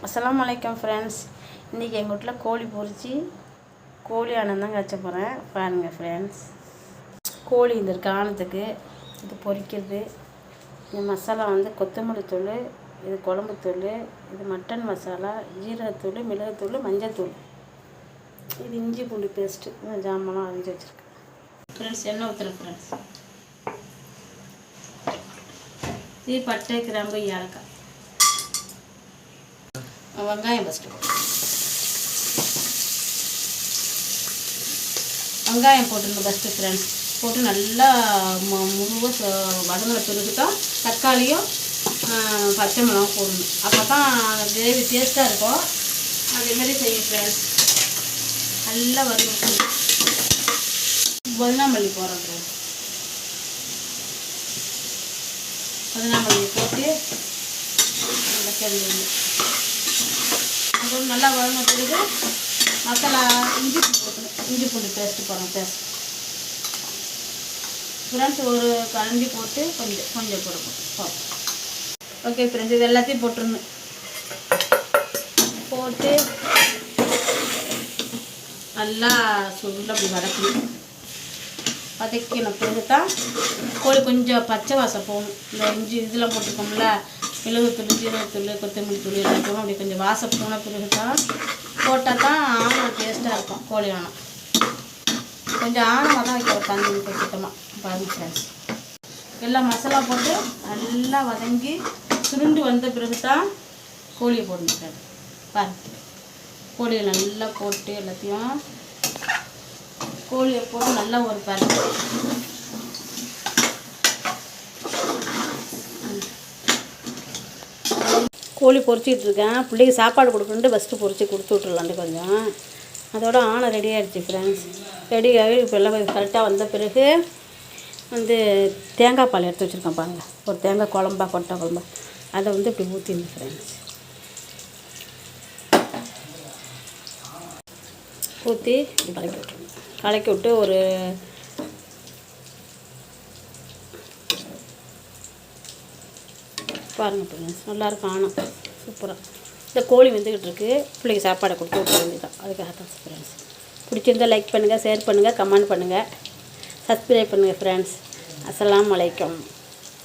அஸ்ஸலாமு அலைக்கும் ஃப்ரெண்ட்ஸ். இன்றைக்கி எங்கள் வீட்டில் கோழி பொரித்து கோழி ஆனம் தான் கச்ச போகிறேன். பாருங்கள் ஃப்ரெண்ட்ஸ், கோழி இந்த ஆனத்துக்கு இது பொரிக்கிறது. இந்த மசாலா வந்து கொத்தமல்லி தூள், இது குழம்புத்தூள், இது மட்டன் மசாலா, ஜீரகத்தூள், மிளகுத்தூள், மஞ்சத்தூள், இது இஞ்சி பூண்டு பேஸ்ட்டு. இந்த ஜாமான்லாம் அரைஞ்சி வச்சுருக்கேன் ஃப்ரெண்ட்ஸ். எண்ணெய் ஊற்றுறேன் ஃப்ரெண்ட்ஸ். இது பட்டை, கிராம்பு, ஏலக்காய், வெங்காயம் ஃபஸ்ட்டு வெங்காயம் போட்டுருங்க ஃபஸ்ட்டு ஃப்ரெண்ட்ஸ். போட்டு நல்லா முழுவாக வதங்கின பிறகு தான் தக்காளியும் பச்சை மிளகாவும் போடணும். அப்போ தான் கிரேவி டேஸ்ட்டாக இருக்கும். அதேமாதிரி செய்யும் ஃப்ரெண்ட்ஸ். நல்லா வதங்கி புதினாமல்லி போடுறோம் ஃப்ரெண்ட்ஸ். புதினாமல்லி போட்டு நல்லா கிளம்பி அப்புறம் நல்லா வதங்கின பிறகு மசாலா இஞ்சி பூண்டு போட்டுக்கணும். இஞ்சி பூண்டு பேஸ்ட்டு போடுறோம் பேஸ்ட் ஃப்ரெண்ட்ஸ். ஒரு கரண்டி போட்டு கொஞ்சம் போடணும். ஓகே ஃப்ரெண்ட்ஸ், இது எல்லாத்தையும் போட்டுருணும். போட்டு நல்லா சுருள் அப்படி வதக்கணும் பிறகு தான் கோழி கொஞ்சம் பச்சை வாசம் போகணும். இந்த இஞ்சி இதெல்லாம் போட்டிருக்கோம்ல, மிளகுத்தூள், ஜீரகத்தூள், கொத்தமல்லி தூள் எல்லாத்தையும் அப்படி கொஞ்சம் வாசம் போன பிறகு தான் போட்டால் தான் ஆனம் டேஸ்ட்டாக இருக்கும். கோழி ஆனம் கொஞ்சம் ஆனமாக தான் வைக்க தண்ணி கொஞ்சம் சுத்தமாக. பாருங்கள் ஃப்ரெண்ட்ஸ், எல்லா மசாலா போட்டு நல்லா வதங்கி சுருண்டு வந்த பிறகு தான் கோழியை போடணும் ஃப்ரெண்ட்ஸ். பாருங்கள், கோழியை நல்லா போட்டு எல்லாத்தையும் கோழியை போட்டு நல்லா ஒரு பாருங்க கோழி பொரிச்சிக்கிட்டு இருக்கேன். பிள்ளைக்கு சாப்பாடு கொடுக்கணுன்ட்டு ஃபஸ்ட்டு பொரிச்சு கொடுத்து விட்ருலான்ட்டு கொஞ்சம். அதோட ஆனை ரெடி ஆகிடுச்சு ஃப்ரெண்ட்ஸ். ரெடியாகி இப்போ எல்லாம் கரெக்டாக வந்த பிறகு வந்து தேங்காய் பால் எடுத்து வச்சுருக்கேன் பாருங்கள். ஒரு தேங்காய் குழம்பா, கொட்டை குழம்பா, அதை வந்து இப்படி ஊற்றிடணும் ஃப்ரெண்ட்ஸ். ஊற்றி கலக்கி விட்டுருணும். கலக்கி விட்டு ஒரு பாருங்கள் ஃப்ரெண்ட்ஸ், நல்லாயிருக்கும் ஆனம் சூப்பராக. இந்த கோழி வெந்துக்கிட்டு இருக்குது. பிள்ளைக்கு சாப்பாடை கொடுத்து விட்டு வேண்டியதான். அதுக்காக தான் ஃப்ரெண்ட்ஸ். பிடிச்சிருந்தால் லைக் பண்ணுங்கள், ஷேர் பண்ணுங்கள், கமெண்ட் பண்ணுங்கள், சப்ஸ்கிரைப் பண்ணுங்கள் ஃப்ரெண்ட்ஸ். அஸ்ஸலாமு அலைக்கும்.